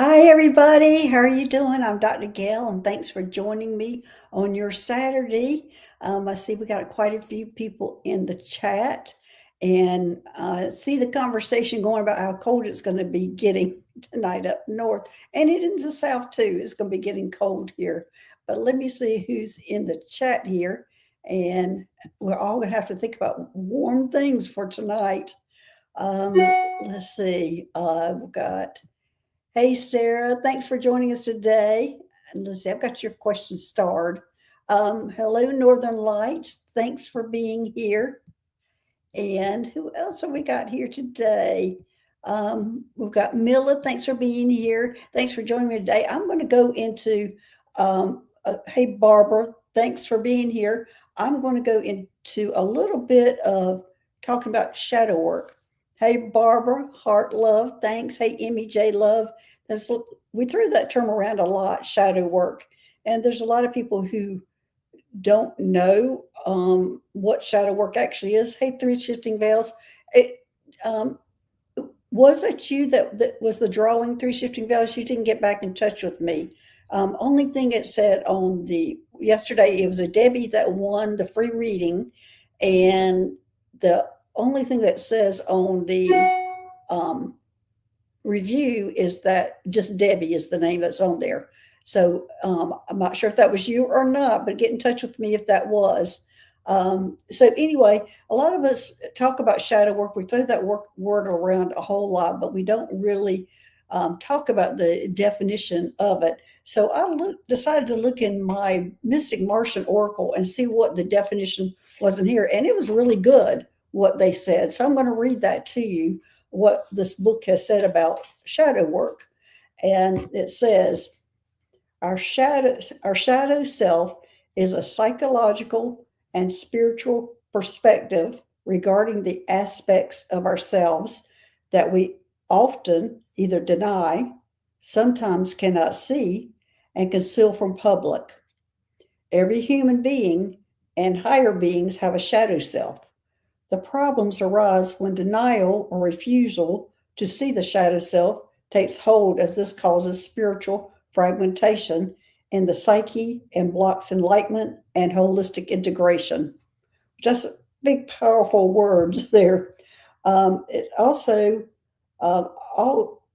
Hi, everybody. How are you doing? I'm Dr. Gail, and thanks for joining me on your Saturday. I see we got quite a few people in the chat, and see the conversation going about how cold it's going to be getting tonight up north, and it in the south too. It's going to be getting cold here. But let me see who's in the chat here, and we're all going to have to think about warm things for tonight. Let's see. We've got. Hey, Sarah, thanks for joining us today. And let's see, I've got your question starred. Hello, Northern Lights. Thanks for being here. And who else have we got here today? We've got Mila. Thanks for being here. Thanks for joining me today. I'm going to go into, hey, Barbara, thanks for being here. I'm going to go into a little bit of talking about shadow work. Hey, Barbara, heart love, thanks. Hey, Emmy J love. We throw that term around a lot, shadow work. And there's a lot of people who don't know what shadow work actually is. Hey, three shifting veils. It, um, was it you that was the drawing three shifting veils? You didn't get back in touch with me. Only thing it said on the yesterday, it was a Debbie that won the free reading, and the only thing that says on the um, review is that just Debbie is the name that's on there. So I'm not sure if that was you or not, but get in touch with me if that was. So anyway, a lot of us talk about shadow work. We throw that word around a whole lot, but we don't really talk about the definition of it. So decided to look in my Mystic Martian Oracle and see what the definition was in here. And it was really good what they said. So I'm going to read that to you, what this book has said about shadow work. And it says, our shadow self is a psychological and spiritual perspective regarding the aspects of ourselves that we often either deny, sometimes cannot see, and conceal from public. Every human being and higher beings have a shadow self. The problems arise when denial or refusal to see the shadow self takes hold, as this causes spiritual fragmentation in the psyche and blocks enlightenment and holistic integration. Just big, powerful words there. It also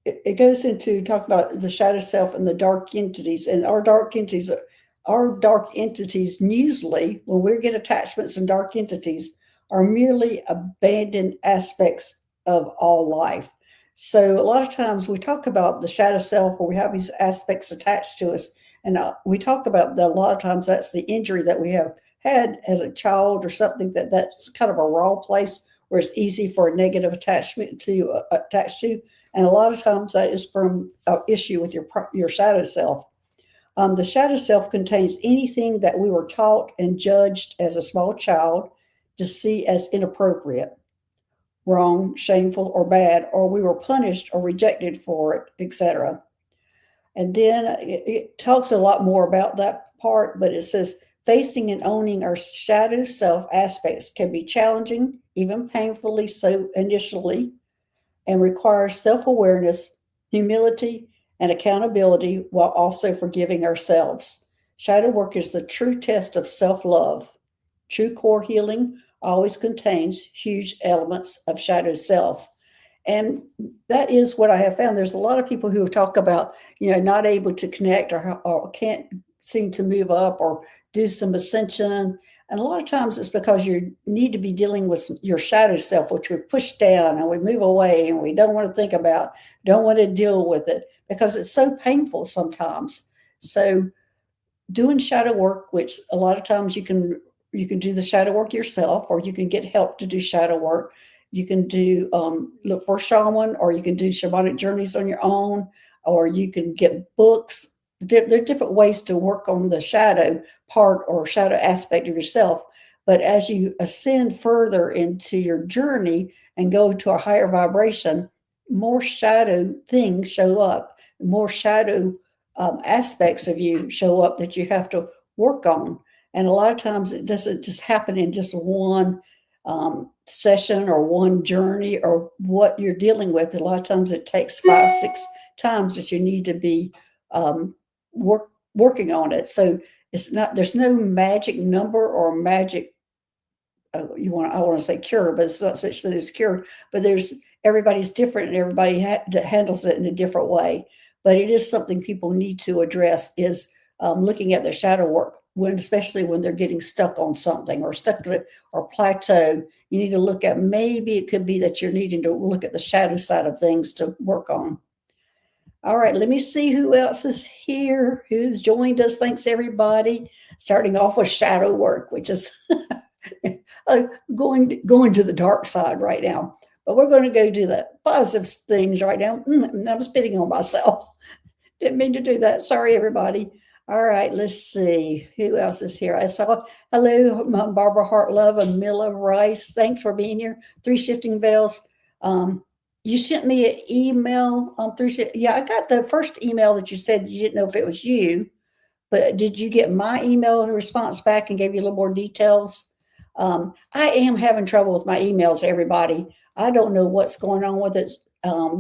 it goes into talk about the shadow self and the dark entities, and our dark entities. Our dark entities usually, when we get attachments and dark entities, are merely abandoned aspects of all life. So a lot of times we talk about the shadow self, where we have these aspects attached to us, and we talk about that a lot of times. That's the injury that we have had as a child, or something that's kind of a raw place where it's easy for a negative attachment to attach to, and a lot of times that is from an issue with your shadow self. The shadow self contains anything that we were taught and judged as a small child to see as inappropriate, wrong, shameful, or bad, or we were punished or rejected for it, etc. And then it talks a lot more about that part, but it says facing and owning our shadow self aspects can be challenging, even painfully so initially, and requires self awareness, humility, and accountability while also forgiving ourselves. Shadow work is the true test of self love. True core healing always contains huge elements of shadow self. And that is what I have found. There's a lot of people who talk about, not able to connect, or can't seem to move up or do some ascension. And a lot of times it's because you need to be dealing with your shadow self, which we push down and we move away and we don't want to think about, don't want to deal with it because it's so painful sometimes. So doing shadow work, which a lot of times you can do the shadow work yourself, or you can get help to do shadow work. You can do look for a shaman, or you can do shamanic journeys on your own, or you can get books. There are different ways to work on the shadow part or shadow aspect of yourself. But as you ascend further into your journey and go to a higher vibration, more shadow things show up, more shadow aspects of you show up that you have to work on. And a lot of times it doesn't just happen in just one session or one journey or what you're dealing with. A lot of times it takes 5, 6, times that you need to be working on it. So it's not, there's no magic number or magic, I want to say cure, but it's not such thing as cure. But there's, everybody's different and everybody handles it in a different way. But it is something people need to address, is looking at their shadow work, when, especially when they're getting stuck on something or stuck or plateau. You need to look at, maybe it could be that you're needing to look at the shadow side of things to work on. All right, let me see who else is here, who's joined us. Thanks, everybody. Starting off with shadow work, which is going to the dark side right now. But we're going to go do the positive things right now. I'm spitting on myself. Didn't mean to do that. Sorry, everybody. All right, let's see who else is here. I saw, hello, Barbara Hartlove and Mila Rice. Thanks for being here. Three Shifting Veils. You sent me an email on yeah, I got the first email that you said you didn't know if it was you, but did you get my email response back and gave you a little more details? I am having trouble with my emails, everybody. I don't know what's going on with it.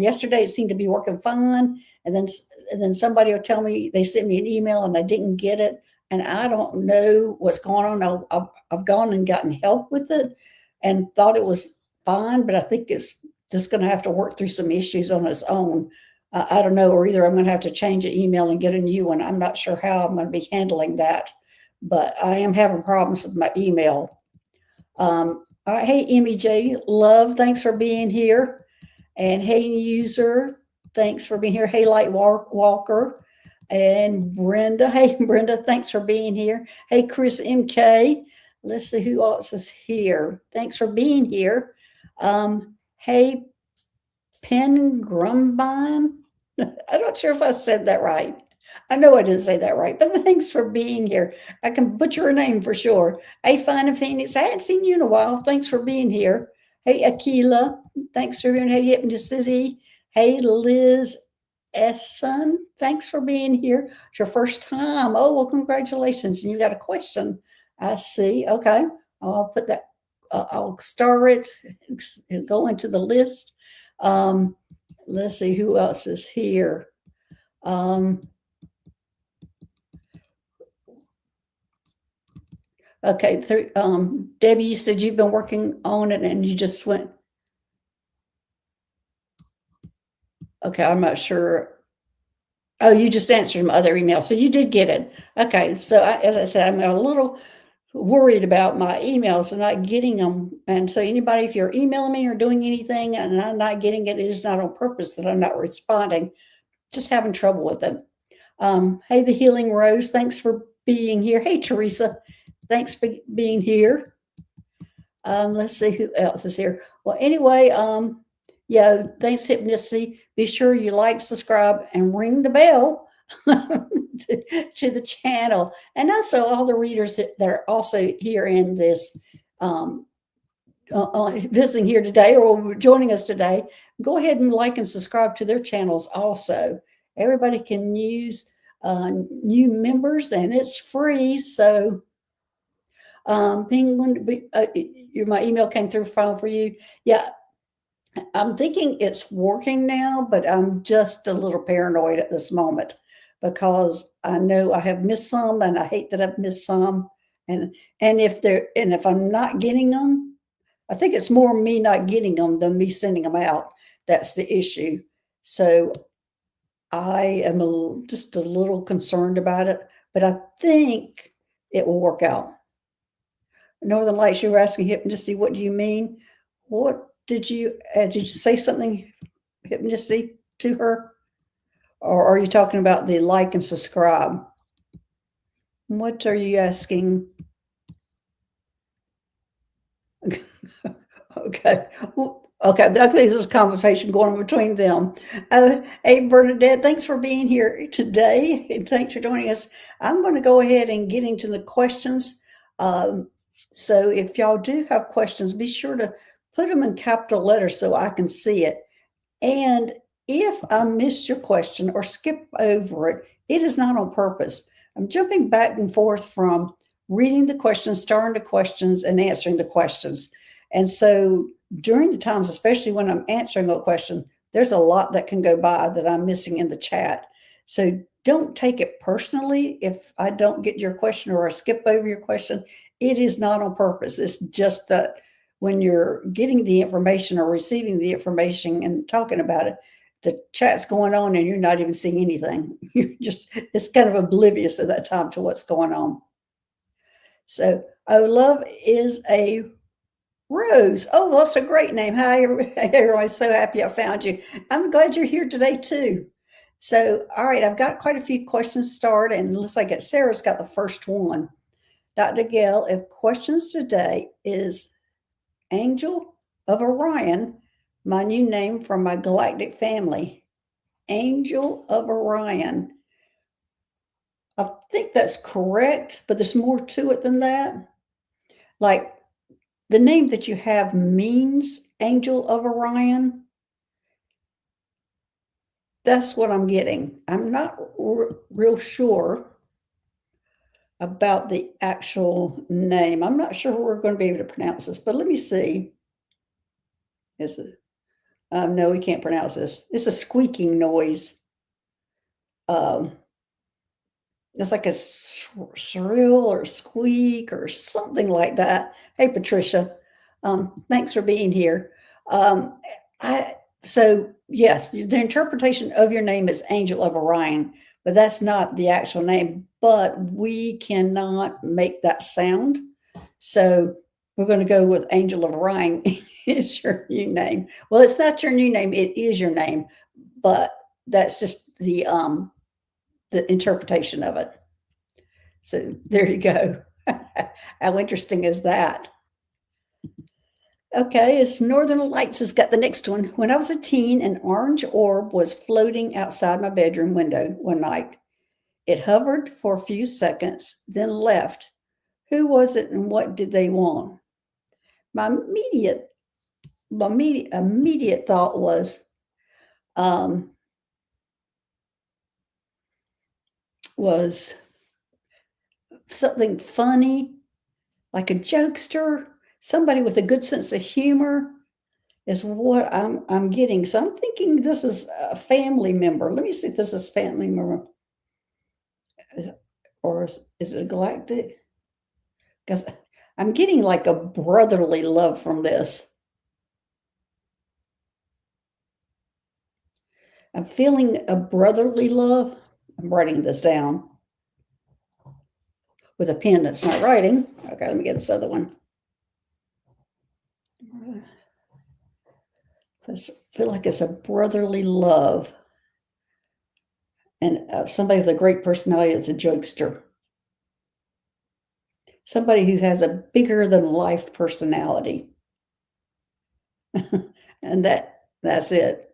Yesterday it seemed to be working fine, and then somebody will tell me they sent me an email and I didn't get it, and I don't know what's going on. I've gone and gotten help with it and thought it was fine, but I think it's just going to have to work through some issues on its own. I don't know, or either I'm going to have to change an email and get a new one. I'm not sure how I'm going to be handling that, but I am having problems with my email. All right, hey, Emmy J. Love, thanks for being here. And hey, user, thanks for being here. Hey, Light Walker. And Brenda. Hey, Brenda, thanks for being here. Hey, Chris MK. Let's see who else is here. Thanks for being here. Hey, Pen Grumbine. I'm not sure if I said that right. I know I didn't say that right, but thanks for being here. I can butcher her name for sure. Hey, Fine and Phoenix. I hadn't seen you in a while. Thanks for being here. Hey, Akila. Thanks for being here. Hey, Hypnoticity. Hey, Liz Esson. Thanks for being here. It's your first time. Oh, well, congratulations. And you got a question. I see. Okay. I'll put that. I'll star it and go into the list. Let's see who else is here. Okay, Debbie, you said you've been working on it and you just went. Okay, I'm not sure. Oh, you just answered my other email, so you did get it. Okay, so as I said, I'm a little worried about my emails and not getting them. And so anybody, if you're emailing me or doing anything and I'm not getting it, it is not on purpose that I'm not responding. Just having trouble with it. Hey, the Healing Rose, thanks for being here. Hey, Teresa, thanks for being here. Let's see who else is here. Well, anyway, yeah, thanks, Hypnoticity. Be sure you like, subscribe, and ring the bell to the channel. And also all the readers that are also here in this visiting here today or joining us today, go ahead and like and subscribe to their channels also. Everybody can use new members and it's free. So Penguin, my email came through fine for you. Yeah, I'm thinking it's working now, but I'm just a little paranoid at this moment because I know I have missed some and I hate that I've missed some. And if I'm not getting them, I think it's more me not getting them than me sending them out. That's the issue. So I am just a little concerned about it, but I think it will work out. Northern Lights, you were asking Hypnoticity, what do you mean? What did you say something, Hypnoticity, to her? Or are you talking about the like and subscribe? What are you asking? Okay. Well, okay. I think there's a conversation going between them. Hey, Bernadette, thanks for being here today. And thanks for joining us. I'm going to go ahead and get into the questions. So if y'all do have questions, be sure to put them in capital letters so I can see it. And if I missed your question or skip over it, it is not on purpose. I'm jumping back and forth from reading the questions, starting the questions, and answering the questions. And so during the times, especially when I'm answering a question, there's a lot that can go by that I'm missing in the chat. So don't take it personally if I don't get your question or I skip over your question. It is not on purpose. It's just that when you're getting the information or receiving the information and talking about it, the chat's going on and you're not even seeing anything. You're just, it's kind of oblivious at that time to what's going on. So, oh, love is a Rose. Oh, well, that's a great name. Hi, everyone. So happy I found you. I'm glad you're here today, too. So, all right, I've got quite a few questions started, and it looks like Sarah's got the first one. Dr. Gail, if questions today is Angel of Orion, my new name from my galactic family. Angel of Orion. I think that's correct, but there's more to it than that. Like, the name that you have means Angel of Orion. That's what I'm getting. I'm not real sure about the actual name. I'm not sure we're going to be able to pronounce this, but let me see. Is it? No, we can't pronounce this. It's a squeaking noise. It's like a shrill or squeak or something like that. Hey, Patricia, thanks for being here. So yes, the interpretation of your name is Angel of Orion, but that's not the actual name. But we cannot make that sound, so we're going to go with Angel of Orion is your new name. Well, it's not your new name; it is your name, but that's just the interpretation of it. So there you go. How interesting is that? Okay, it's Northern Lights has got the next one. When I was a teen, an orange orb was floating outside my bedroom window one night. It hovered for a few seconds, then left. Who was it and what did they want? My immediate thought was something funny, like a jokester, somebody with a good sense of humor is what I'm getting. So I'm thinking this is a family member. Let me see if this is family member. Or is it a galactic? Because I'm getting like a brotherly love from this. I'm feeling a brotherly love. I'm writing this down with a pen that's not writing. Okay, let me get this other one. I feel like it's a brotherly love. And somebody with a great personality is a jokester. Somebody who has a bigger than life personality. And that's it.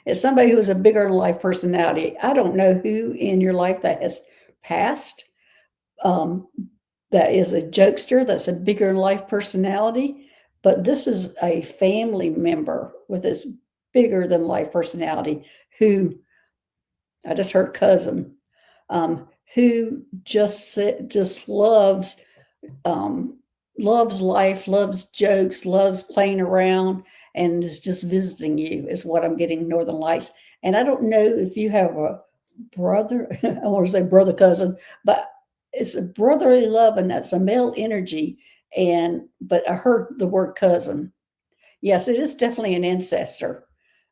It's somebody who has a bigger life personality. I don't know who in your life that has passed. That is a jokester, that's a bigger life personality, but this is a family member with this bigger than life personality who, I just heard cousin, who just loves life, loves jokes, loves playing around, and is just visiting you is what I'm getting, Northern Lights. And I don't know if you have a brother, I want to say brother cousin, but it's a brotherly love, and that's a male energy. But I heard the word cousin. Yes, it is definitely an ancestor,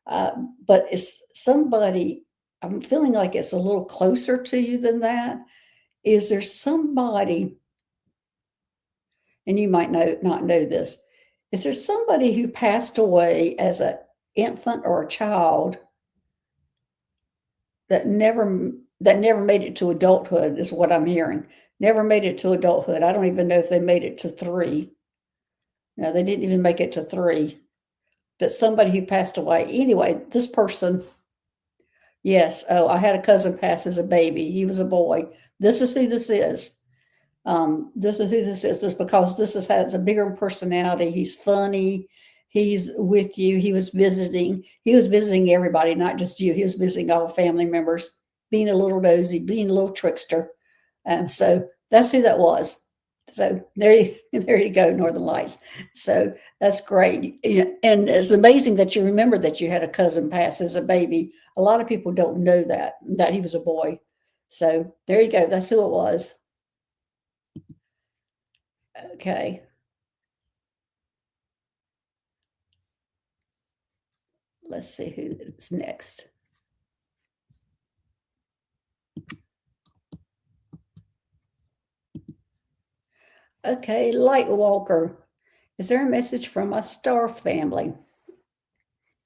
but it's somebody. I'm feeling like it's a little closer to you than that. Is there somebody, and you might not know this, is there somebody who passed away as an infant or a child that never made it to adulthood, is what I'm hearing. Never made it to adulthood. I don't even know if they made it to 3. No, they didn't even make it to 3. But somebody who passed away. Anyway, this person, yes. Oh, I had a cousin pass as a baby. He was a boy. This is who this is. This is who this is. This because this has a bigger personality. He's funny. He's with you. He was visiting. He was visiting everybody, not just you. He was visiting all family members, being a little nosy, being a little trickster. And so that's who that was. So there you go, Northern Lights. So that's great. And it's amazing that you remember that you had a cousin pass as a baby. A lot of people don't know that he was a boy. So there you go. That's who it was. Okay. Let's see who is next. Okay, Lightwalker. Is there a message from a star family?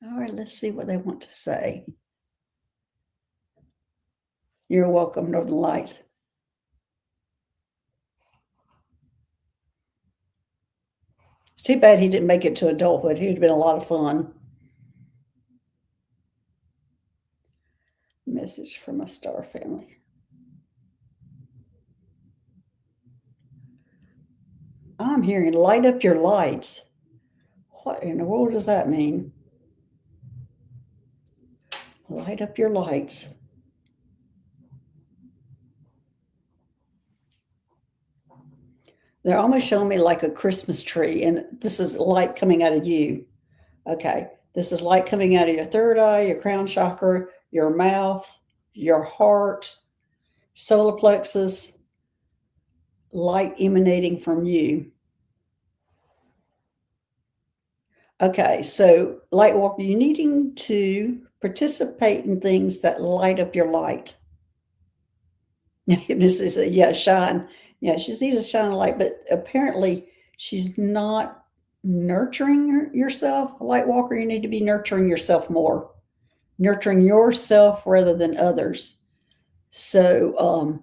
All right, let's see what they want to say. You're welcome, Northern Lights. It's too bad he didn't make it to adulthood. He would have been a lot of fun. Message from a star family. I'm hearing light up your lights. What in the world does that mean? Light up your lights. They're almost showing me like a Christmas tree, and this is light coming out of you. Okay, this is light coming out of your third eye, your crown chakra, your mouth, your heart, solar plexus, light emanating from you. Okay, so Lightwalker, you needing to participate in things that light up your light. This is a yeah, shine. Yeah, she needs to shine a light, but apparently she's not nurturing yourself. Lightwalker, you need to be nurturing yourself more, nurturing yourself rather than others. So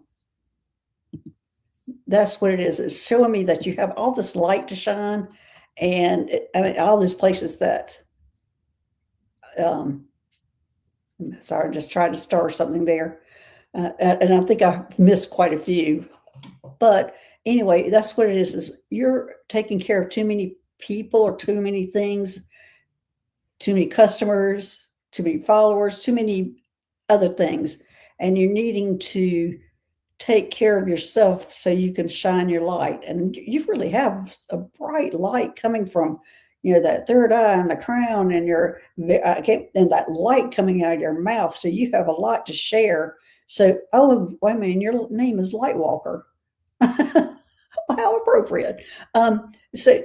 that's what it is. It's showing me that you have all this light to shine, and I mean all these places that. Sorry, just tried to start something there, and I think I missed quite a few. But anyway, that's what it is. Is you're taking care of too many people or too many things, too many customers, too many followers, too many other things, and you're needing to take care of yourself so you can shine your light. And you really have a bright light coming from, that third eye and the crown and and that light coming out of your mouth. So you have a lot to share. So, oh, wait a minute, your name is Lightwalker. How appropriate. So,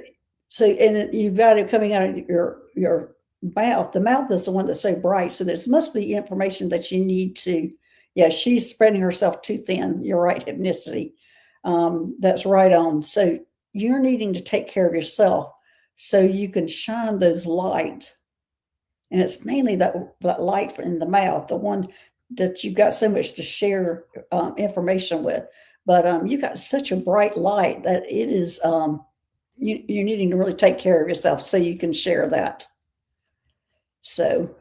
and you've got it coming out of your mouth. The mouth is the one that's so bright. So there must be information that you need to. Yeah, she's spreading herself too thin. You're right, hypnicity. That's right on. So you're needing to take care of yourself so you can shine those light. And it's mainly that light in the mouth, the one that you've got so much to share information with. But you got such a bright light that it is you're needing to really take care of yourself so you can share that. So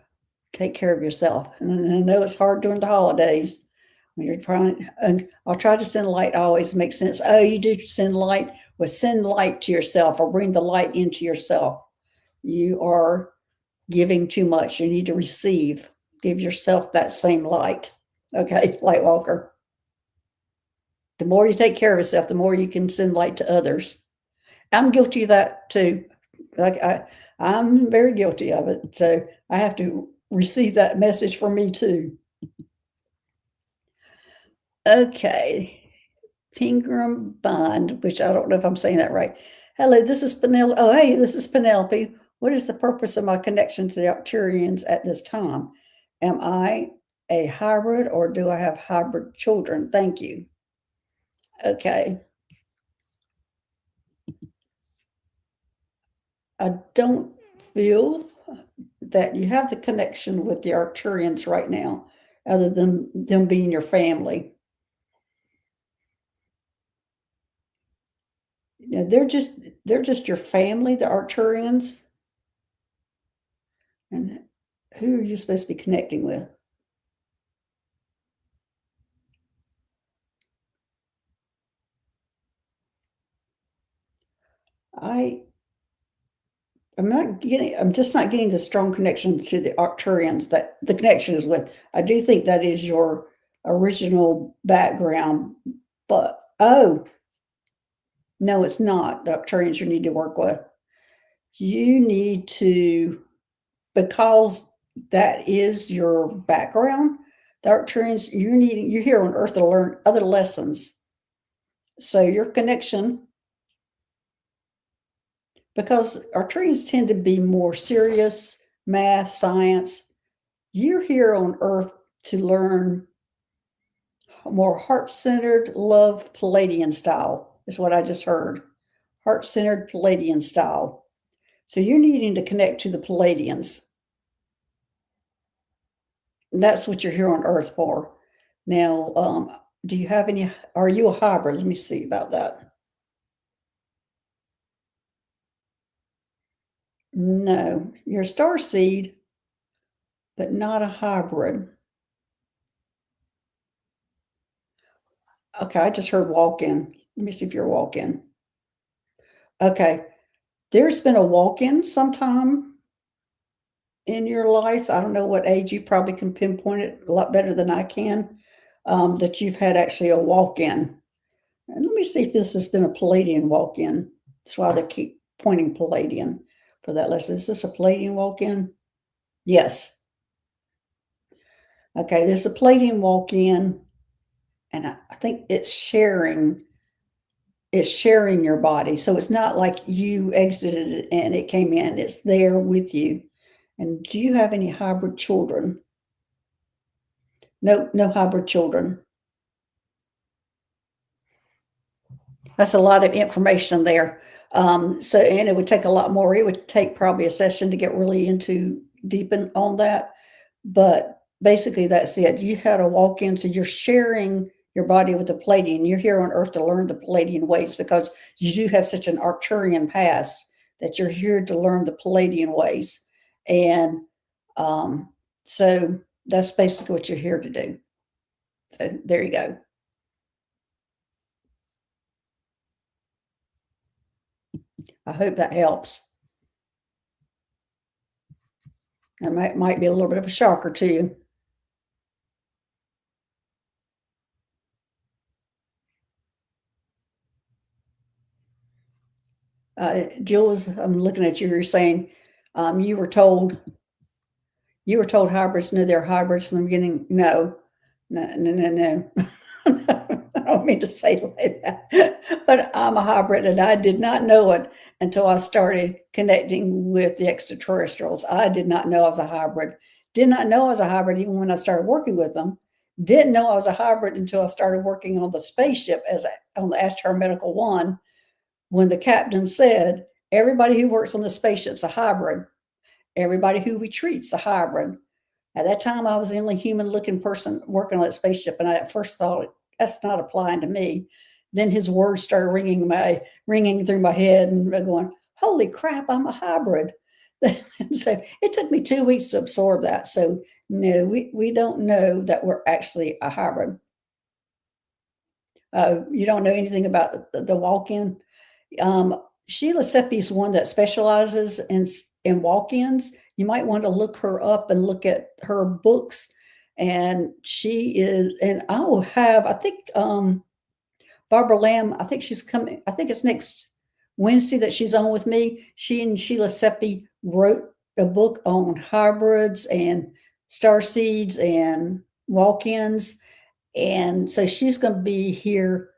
take care of yourself. And I know it's hard during the holidays when you're trying. And I'll try to send light. Always makes sense. Oh, you do send light. Well, send light to yourself or bring the light into yourself. You are giving too much. You need to receive. Give yourself that same light. Okay, Lightwalker. The more you take care of yourself, the more you can send light to others. I'm guilty of that too. Like I'm very guilty of it. So I have to receive that message from me too. Okay. Pingram Bond, which I don't know if I'm saying that right. Hello, this is Penelope. Oh, hey, this is Penelope. What is the purpose of my connection to the Arcturians at this time? Am I a hybrid or do I have hybrid children? Thank you. Okay. I don't feel that you have the connection with the Arcturians right now, other than them being your family. Yeah, they're just your family, the Arcturians. And who are you supposed to be connecting with? I I'm just not getting the strong connection to the Arcturians that the connection is with. I do think that is your original background, but oh, No, it's not the Arcturians you need to work with. You need to, because that is your background, the Arcturians, you're here on Earth to learn other lessons. So your connection, because Arcturians tend to be more serious, math, science. You're here on Earth to learn more heart-centered love Palladian style, is what I just heard. Heart-centered Palladian style. So you're needing to connect to the Palladians. That's what you're here on Earth for. Now, do you have any, are you a hybrid? Let me see about that. No, you're a star seed, but not a hybrid. Okay, I just heard walk in. Let me see if you're a walk in. Okay, there's been a walk in sometime in your life. I don't know what age, you probably can pinpoint it a lot better than I can, that you've had actually a walk in. And let me see if this has been a Palladian walk in. That's why they keep pointing Palladian for that lesson. Is this a Palladian walk in? Yes. Okay, there's a Palladian walk in, and I think it's sharing your body. So it's not like you exited it and it came in, it's there with you. And do you have any hybrid children? No, no hybrid children. That's a lot of information there. So, and it would take a lot more. It would take probably a session to get really into deep on that. But basically, that's it. You had a walk in, so you're sharing your body with the Palladian. You're here on Earth to learn the Palladian ways because you do have such an Arcturian past that you're here to learn the Palladian ways. And so that's basically what you're here to do. So there you go. I hope that helps. That might be a little bit of a shocker to you. Jules, I'm looking at you. You're saying you were told hybrids knew they're hybrids from the beginning. No, no, no, no, no. I don't mean to say like that, but I'm a hybrid, and I did not know it until I started connecting with the extraterrestrials. I did not know I was a hybrid. Did not know I was a hybrid even when I started working with them. Didn't know I was a hybrid until I started working on the spaceship on the Astro Medical One, when the captain said, everybody who works on the spaceship's a hybrid. Everybody who we treat's a hybrid. At that time, I was the only human looking person working on that spaceship. And I at first thought, that's not applying to me. Then his words started ringing through my head and going, holy crap, I'm a hybrid. So it took me 2 weeks to absorb that. So no, we don't know that we're actually a hybrid. You don't know anything about the walk-in. Sheila Seppi is one that specializes in walk-ins. You might want to look her up and look at her books. And she is, and I will have, I think Barbara Lamb, I think she's coming, I think it's next Wednesday that she's on with me. She and Sheila Seppi wrote a book on hybrids and star seeds and walk-ins. And so she's going to be here.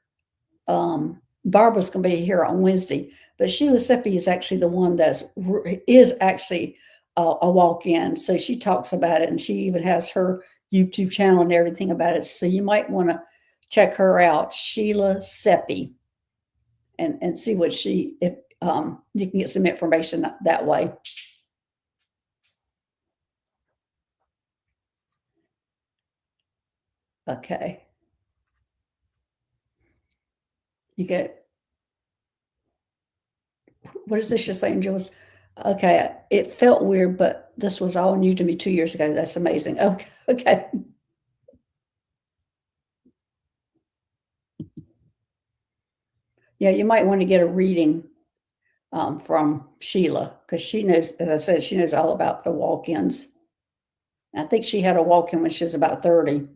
Barbara's going to be here on Wednesday, but Sheila Seppi is actually the one is actually a walk-in. So she talks about it, and she even has her YouTube channel and everything about it. So you might want to check her out, Sheila Seppi, and see what if you can get some information that way. Okay. You get, what is this you're saying, Jules? Okay, it felt weird, but this was all new to me 2 years ago. That's amazing. Okay, okay. Yeah, you might want to get a reading from Sheila, because she knows, as I said, she knows all about the walk-ins. I think she had a walk-in when she was about 30.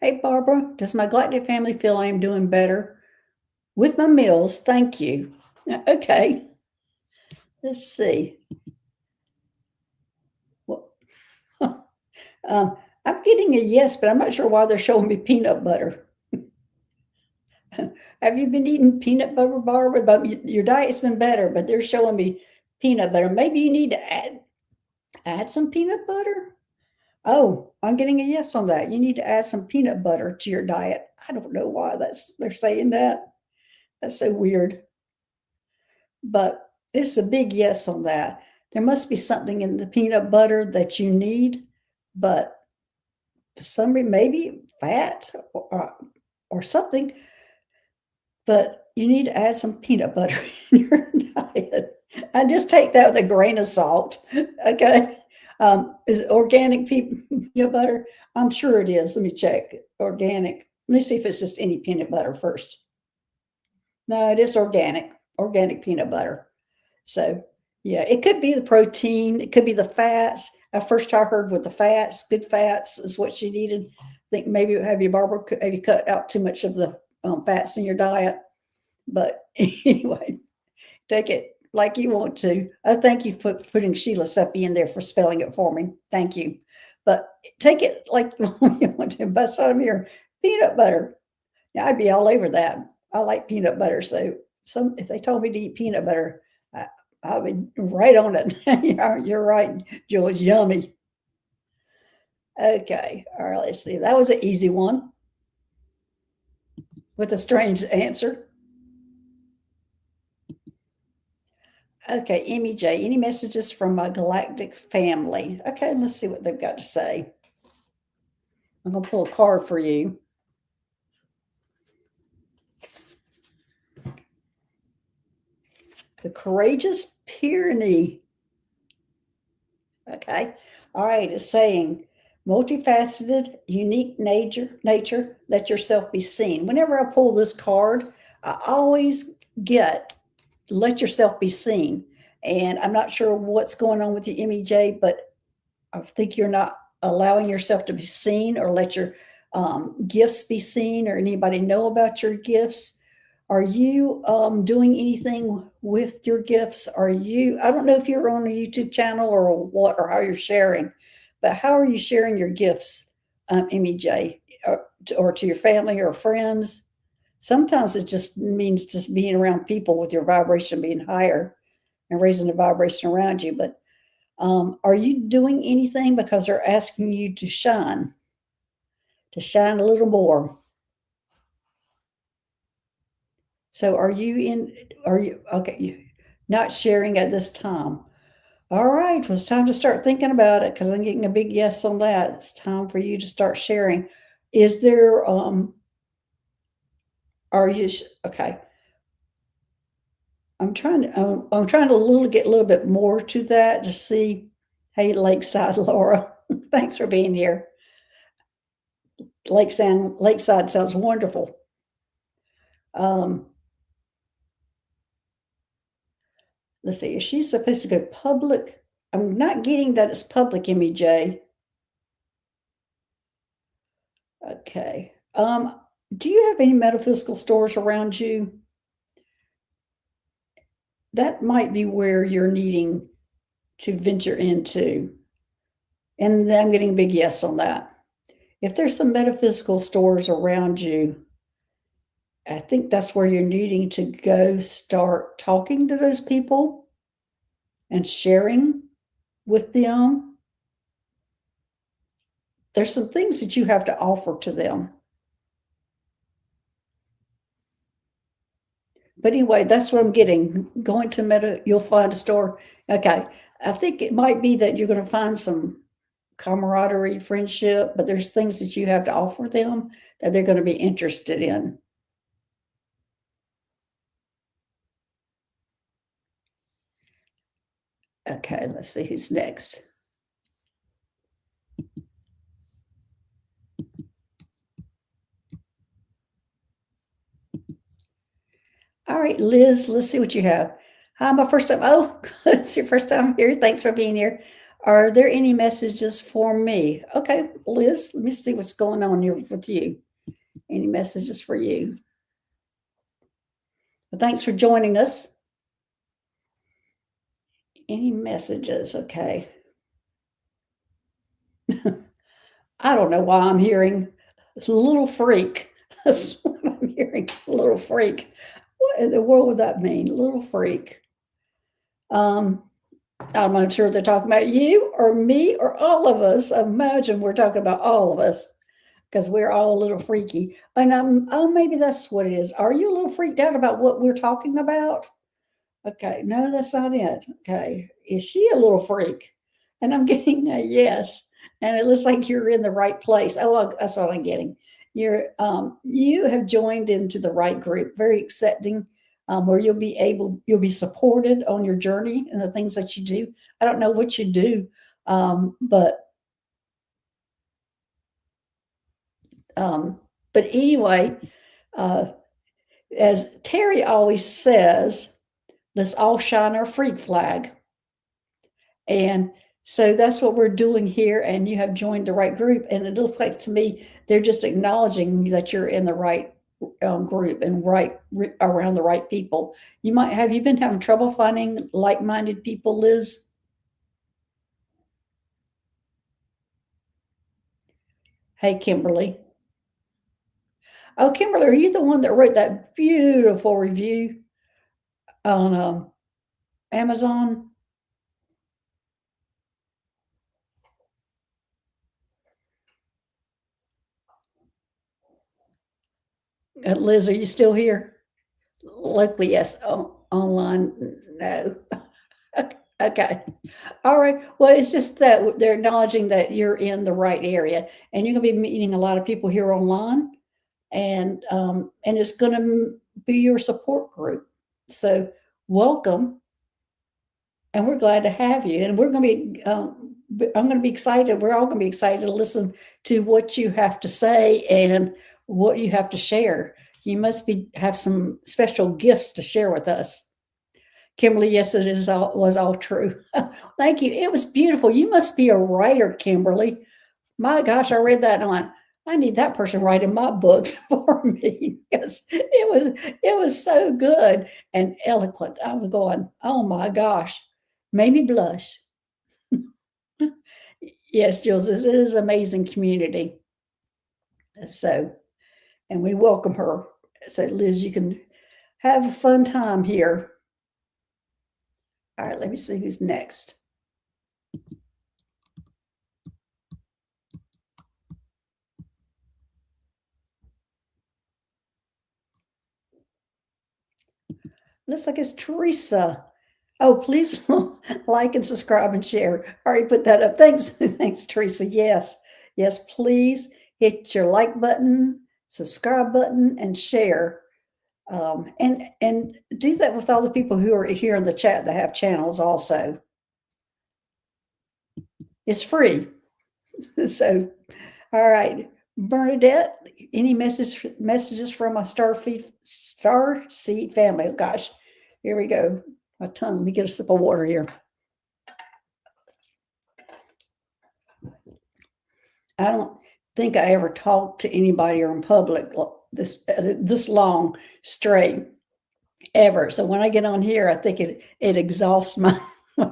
Hey, Barbara, does my gluttony family feel I am doing better with my meals? Thank you. Okay, let's see. Well, I'm getting a yes, but I'm not sure why they're showing me peanut butter. Have you been eating peanut butter, Barbara? But your diet's been better, but they're showing me peanut butter. Maybe you need to add some peanut butter. Oh, I'm getting a yes on that. You need to add some peanut butter to your diet. I don't know why they're saying that. That's so weird. But it's a big yes on that. There must be something in the peanut butter that you need, but for some reason, maybe fat or something, but you need to add some peanut butter in your diet. I just take that with a grain of salt. Okay. Is it organic peanut butter? I'm sure it is. Let me check. Organic. Let me see if it's just any peanut butter first. No, it is organic peanut butter. So, yeah, it could be the protein, it could be the fats. At first, I heard with the fats, good fats is what she needed. I think maybe have you cut out too much of the fats in your diet? But anyway, take it like you want to. I thank you for putting Sheila Seppi in there for spelling it for me. Thank you. But take it like you want to. Bust out of here, peanut butter. Yeah, I'd be all over that. I like peanut butter, so if they told me to eat peanut butter, I, I would right on it. You're right, George. Yummy. Okay, all right. Let's see. That was an easy one with a strange answer. Okay, Emmy J. Any messages from my galactic family? Okay, let's see what they've got to say. I'm gonna pull a card for you. The Courageous Pyrenees. Okay. All right. It's saying multifaceted, unique nature, let yourself be seen. Whenever I pull this card, I always get let yourself be seen. And I'm not sure what's going on with you, MEJ, but I think you're not allowing yourself to be seen or let your gifts be seen or anybody know about your gifts. Are you doing anything with your gifts? I don't know if you're on a YouTube channel or what, or how you're sharing, but how are you sharing your gifts, MEJ, or to your family or friends? Sometimes it just means just being around people with your vibration being higher and raising the vibration around you. But are you doing anything because they're asking you to shine a little more? So are you, okay, you not sharing at this time? All right, well, it's time to start thinking about it because I'm getting a big yes on that. It's time for you to start sharing. Is there, are you, okay. I'm trying to get a little bit more to that to see. Hey, Lakeside Laura, thanks for being here. Lakeside sounds wonderful. Um, let's see, is she supposed to go public? I'm not getting that it's public, MEJ. Okay. Do you have any metaphysical stores around you? That might be where you're needing to venture into. And I'm getting a big yes on that. If there's some metaphysical stores around you, I think that's where you're needing to go start talking to those people and sharing with them. There's some things that you have to offer to them. But anyway, that's what I'm getting. Going to you'll find a store. Okay. I think it might be that you're going to find some camaraderie, friendship, but there's things that you have to offer them that they're going to be interested in. Okay, let's see who's next. All right, Liz, let's see what you have. Hi, my first time. Oh, it's your first time here. Thanks for being here. Are there any messages for me? Okay, Liz, let me see what's going on here with you. Any messages for you? Well, thanks for joining us. Any messages? Okay. I don't know why I'm hearing little freak. That's what I'm hearing. Little freak. What in the world would that mean? Little freak. Um, I'm not sure if they're talking about you or me or all of us. I imagine we're talking about all of us because we're all a little freaky. And oh, maybe that's what it is. Are you a little freaked out about what we're talking about? Okay, no, that's not it. Okay, is she a little freak? And I'm getting a yes. And it looks like you're in the right place. Oh, that's what I'm getting. You have joined into the right group, very accepting, where you'll be supported on your journey and the things that you do. I don't know what you do, but um, but anyway, uh, as Terry always says, let's all shine our freak flag. And so that's what we're doing here. And you have joined the right group. And it looks like to me, they're just acknowledging that you're in the right group and around the right people. Have you been having trouble finding like-minded people, Liz? Hey, Kimberly. Oh, Kimberly, are you the one that wrote that beautiful review on Amazon? Liz, are you still here? Locally, yes. Oh, online, no. Okay. All right. Well, it's just that they're acknowledging that you're in the right area, and you're going to be meeting a lot of people here online, and it's going to be your support group. So, welcome, and we're glad to have you. And we're going to be, I'm going to be excited. We're all going to be excited to listen to what you have to say and what you have to share. You must have some special gifts to share with us. Kimberly, yes, was all true. Thank you. It was beautiful. You must be a writer, Kimberly. My gosh, I read that on. I need that person writing my books for me because it was so good and eloquent. I was going, oh my gosh, made me blush. Yes, Jules, it is an amazing community. So, and we welcome her. So, Liz, you can have a fun time here. All right, let me see who's next. Looks like it's Teresa. Oh, please like and subscribe and share. I already put that up. Thanks, thanks, Teresa. Yes, yes, please hit your like button, subscribe button, and share. And do that with all the people who are here in the chat that have channels also. It's free. So, all right, Bernadette, any messages from a star seed family? Oh, gosh, here we go. My tongue. Let me get a sip of water here. I don't think I ever talked to anybody or in public this long straight ever. So when I get on here, I think it exhausts my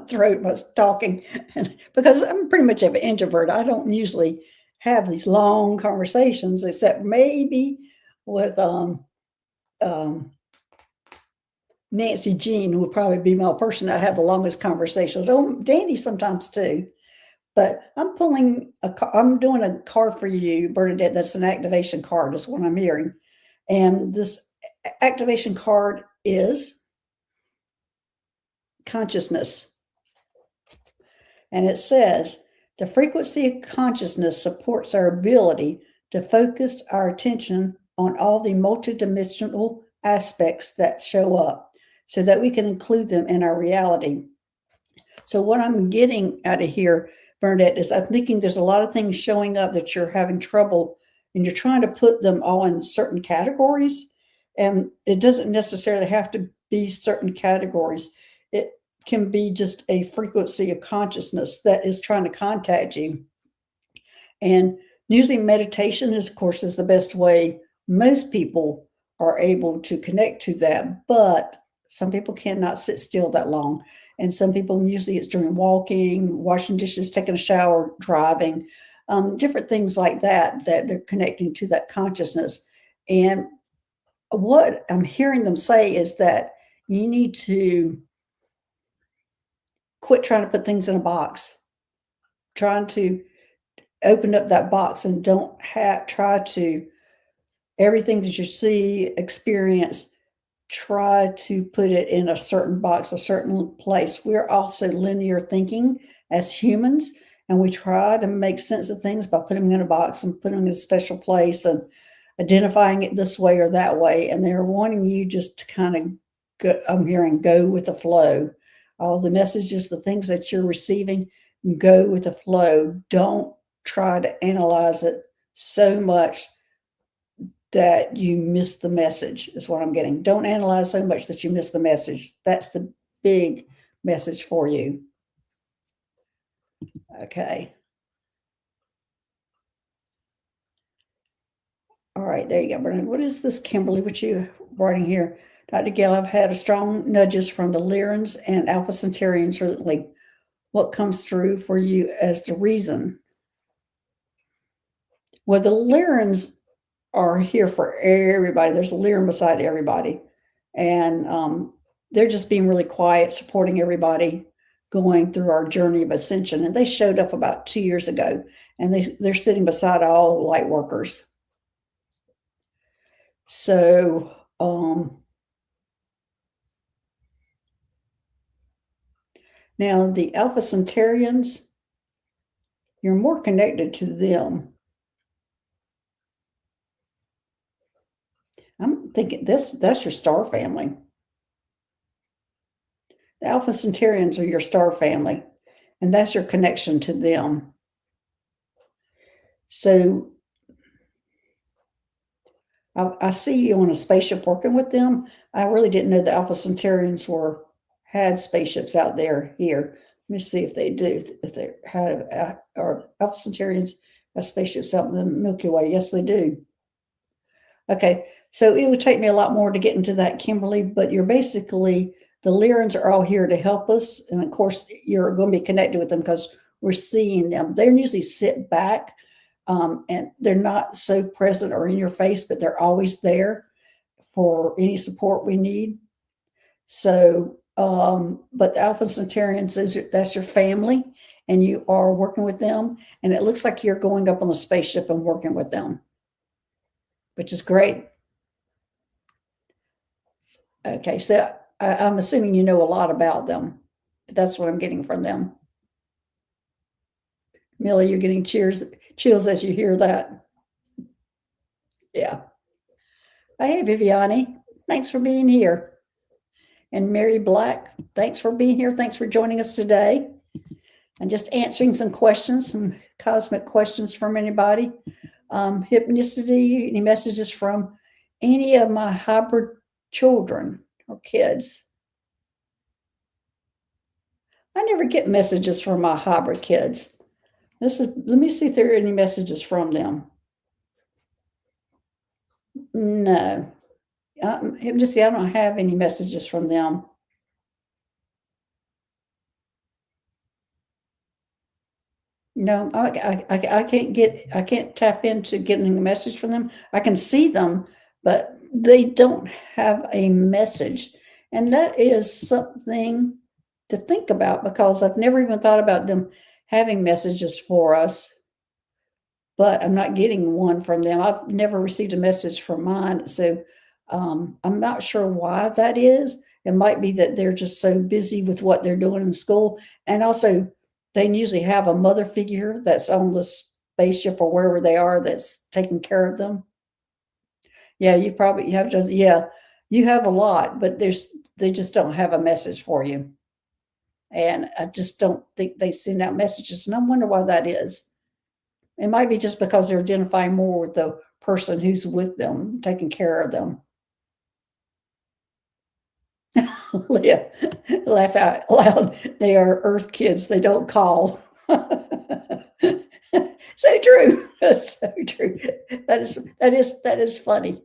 throat, my talking, and because I'm pretty much an introvert, I don't usually have these long conversations, except maybe with Nancy Jean, who would probably be my person I have the longest conversations. Oh, Danny sometimes too. But I'm doing a card for you, Bernadette. That's an activation card, is what I'm hearing. And this activation card is consciousness. And it says, the frequency of consciousness supports our ability to focus our attention on all the multidimensional aspects that show up so that we can include them in our reality. So what I'm getting out of here, Bernadette, is I'm thinking there's a lot of things showing up that you're having trouble and you're trying to put them all in certain categories. And it doesn't necessarily have to be certain categories. can be just a frequency of consciousness that is trying to contact you. And using meditation, is, of course, is the best way most people are able to connect to that. But some people cannot sit still that long. And some people, usually it's during walking, washing dishes, taking a shower, driving, different things like that, that they're connecting to that consciousness. And what I'm hearing them say is that you need to quit trying to put things in a box, trying to open up that box and don't try to everything that you see, experience, try to put it in a certain box, a certain place. We're also linear thinking as humans, and we try to make sense of things by putting them in a box and putting them in a special place and identifying it this way or that way. And they're wanting you just to kind of go, I'm hearing, go with the flow. All the messages, the things that you're receiving, go with the flow. Don't try to analyze it so much that you miss the message, is what I'm getting. Don't analyze so much that you miss the message. That's the big message for you. Okay. All right, there you go, Bernard. What is this, Kimberly, what you writing here? Dr. Gail, I've had a strong nudges from the Lyrans and Alpha Centaurians recently. What comes through for you as the reason? Well, the Lyrans are here for everybody. There's a Lyran beside everybody. And they're just being really quiet, supporting everybody going through our journey of ascension. And they showed up about 2 years ago, and they're sitting beside all light workers. So now the Alpha Centaurians, you're more connected to them. I'm thinking that's your star family. The Alpha Centaurians are your star family, and that's your connection to them. So I see you on a spaceship working with them. I really didn't know the Alpha Centaurians had spaceships out there here. Let me see if they do. If they had, or Alpha Centaurians have spaceships out in the Milky Way. Yes, they do. Okay, so it would take me a lot more to get into that, Kimberly, but you're basically, the Lyrans are all here to help us. And of course, you're going to be connected with them because we're seeing them. They usually sit back, and they're not so present or in your face, but they're always there for any support we need. So, but the Alpha Centaurians, that's your family, and you are working with them. And it looks like you're going up on the spaceship and working with them, which is great. Okay, so I'm assuming you know a lot about them, but that's what I'm getting from them. Millie, you're getting chills as you hear that. Yeah. Hey, Viviani, thanks for being here. And Mary Black, thanks for being here. Thanks for joining us today and just answering some questions, some cosmic questions from anybody. Hypnicity, any messages from any of my hybrid children or kids? I never get messages from my hybrid kids. Let me see if there are any messages from them. No. Hypnicity, I don't have any messages from them. No, I can't tap into getting a message from them. I can see them, but they don't have a message. And that is something to think about because I've never even thought about them having messages for us, but I'm not getting one from them. I've never received a message from mine. So I'm not sure why that is. It might be that they're just so busy with what they're doing in school. And also, they usually have a mother figure that's on the spaceship or wherever they are that's taking care of them. Yeah, you have just, yeah, you have a lot, but they just don't have a message for you. And I just don't think they send out messages. And I wonder why that is. It might be just because they're identifying more with the person who's with them, taking care of them. Leah, laugh out loud. They are Earth kids. They don't call. So true. That's so true. That is funny.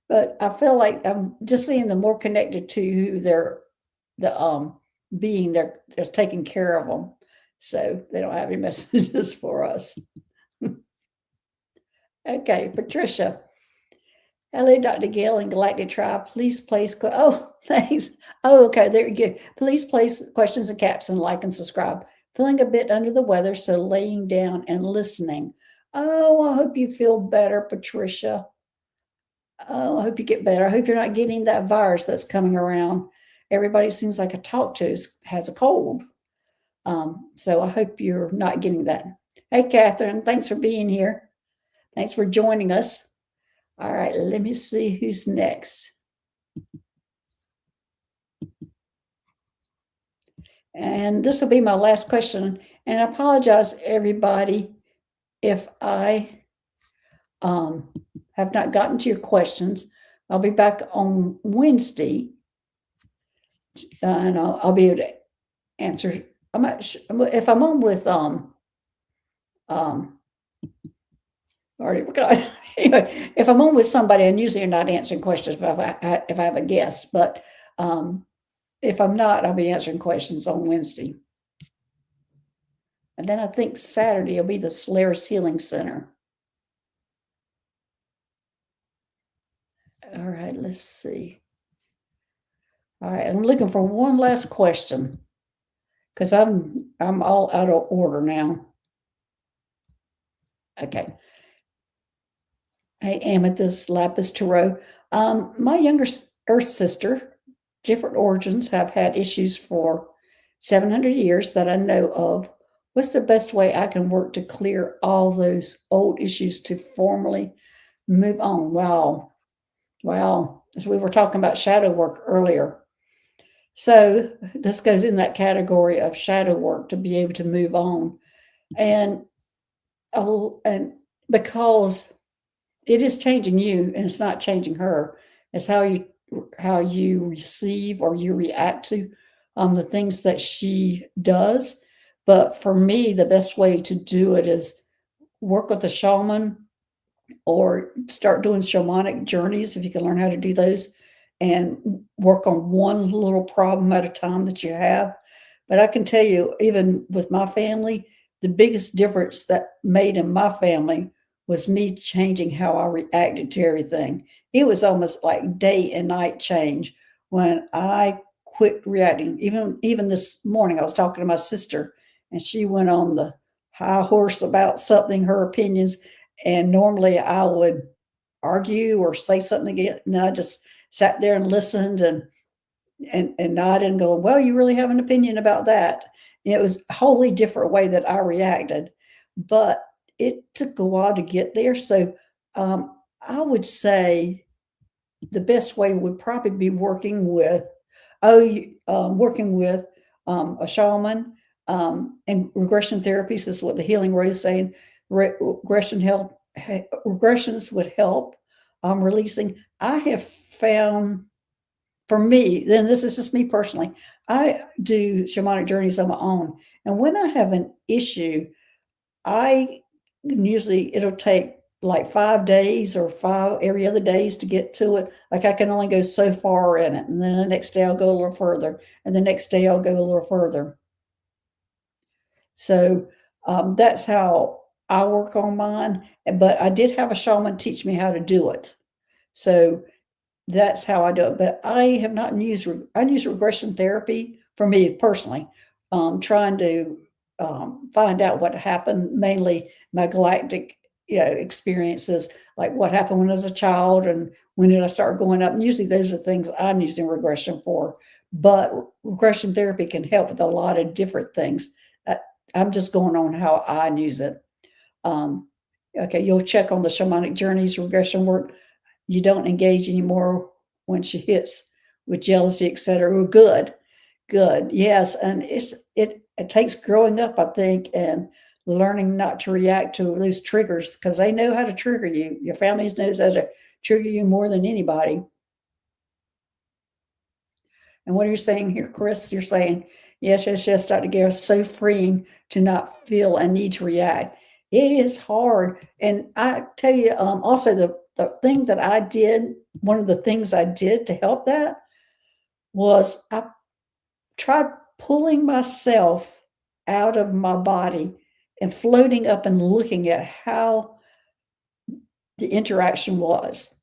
But I feel like I'm just seeing them more connected to who they're the being they're taking care of them, so they don't have any messages for us. Okay, Patricia. Hello, Dr. Gail and Galactic Tribe. Please place. Oh, thanks. Oh, okay. There you go. Please place questions in caps and like and subscribe. Feeling a bit under the weather, so laying down and listening. Oh, I hope you feel better, Patricia. Oh, I hope you get better. I hope you're not getting that virus that's coming around. Everybody seems like I talk to has a cold. So I hope you're not getting that. Hey, Catherine, thanks for being here. Thanks for joining us. All right, let me see who's next. And this will be my last question. And I apologize, everybody, if I have not gotten to your questions. I'll be back on Wednesday, and I'll be able to answer. I'm not sure if I'm on with already forgot. Anyway, if I'm on with somebody, and usually I'm not answering questions if I have a guest, but if I'm not, I'll be answering questions on Wednesday. And then I think Saturday will be the Solaris Healing Center. All right, let's see. All right, I'm looking for one last question because I'm all out of order now. Okay. Hey, Amethyst, Lapis, Tarot. My younger Earth sister, different origins, have had issues for 700 years that I know of. What's the best way I can work to clear all those old issues to formally move on? Wow. As we were talking about shadow work earlier. So this goes in that category of shadow work to be able to move on. And because it is changing you and it's not changing her. It's how you receive or you react to the things that she does. But for me, the best way to do it is work with a shaman or start doing shamanic journeys if you can learn how to do those and work on one little problem at a time that you have. But I can tell you, even with my family, the biggest difference that made in my family was me changing how I reacted to everything. It was almost like day and night change when I quit reacting. Even this morning, I was talking to my sister, and she went on the high horse about something, her opinions, and normally I would argue or say something again, and then I just sat there and listened and nodded and go, well, you really have an opinion about that. It was a wholly different way that I reacted, but it took a while to get there. So I would say the best way would probably be working with a shaman and regression therapies. This is what the Healing Rose is saying. Regressions would help releasing. I have found, for me, then this is just me personally, I do shamanic journeys on my own. And when I have an issue, it'll take like 5 days or every other days to get to it. Like I can only go so far in it. And then the next day I'll go a little further. And the next day I'll go a little further. So that's how I work on mine. But I did have a shaman teach me how to do it. So that's how I do it. But I have not used, I use regression therapy for me personally, trying to find out what happened, mainly my galactic experiences, like what happened when I was a child and when did I start going up. And usually those are things I'm using regression for. But regression therapy can help with a lot of different things. I'm just going on how I use it. Okay, you'll check on the shamanic journeys, regression work. You don't engage anymore when she hits with jealousy, etc. Oh, good. Yes, and it takes growing up, I think, and learning not to react to those triggers because they know how to trigger you. Your family knows how to trigger you more than anybody. And what are you saying here, Chris? You're saying, yes, yes, yes, Dr. Gare, so freeing to not feel a need to react. It is hard. And I tell you, also the thing that I did, one of the things I did to help that was I tried pulling myself out of my body and floating up and looking at how the interaction was.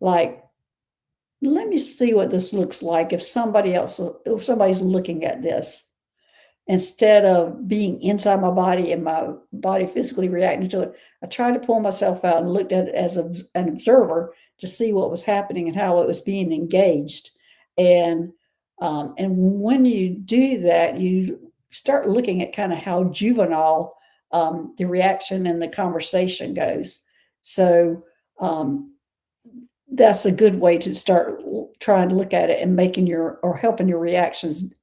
Like, let me see what this looks like if if somebody's looking at this, instead of being inside my body and my body physically reacting to it. I tried to pull myself out and looked at it as an observer to see what was happening and how it was being engaged. And and when you do that, you start looking at kind of how juvenile the reaction and the conversation goes. So um, that's a good way to start trying to look at it and making your or helping your reactions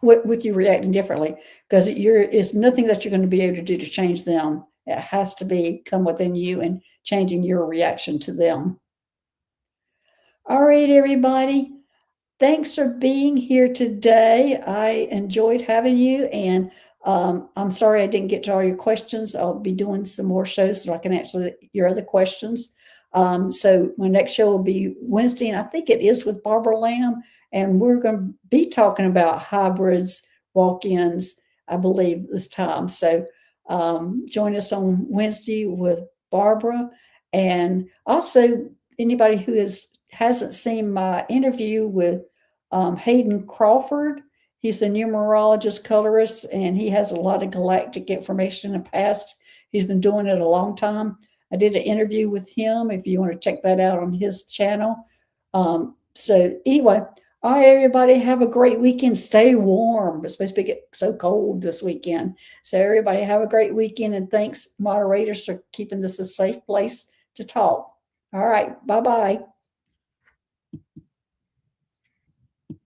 with you reacting differently, because it's nothing that you're going to be able to do to change them. It has to be come within you and changing your reaction to them. All right, everybody. Thanks for being here today. I enjoyed having you, and I'm sorry I didn't get to all your questions. I'll be doing some more shows so I can answer your other questions. So my next show will be Wednesday, and I think it is with Barbara Lamb, and we're going to be talking about hybrids, walk-ins, I believe, this time. So join us on Wednesday with Barbara, and also anybody who hasn't seen my interview with Hayden Crawford. He's a numerologist, colorist, and he has a lot of galactic information in the past. He's been doing it a long time. I did an interview with him if you want to check that out on his channel. So anyway, all right, everybody, have a great weekend. Stay warm. It's supposed to get so cold this weekend. So everybody have a great weekend, and thanks, moderators, for keeping this a safe place to talk. All right, bye-bye.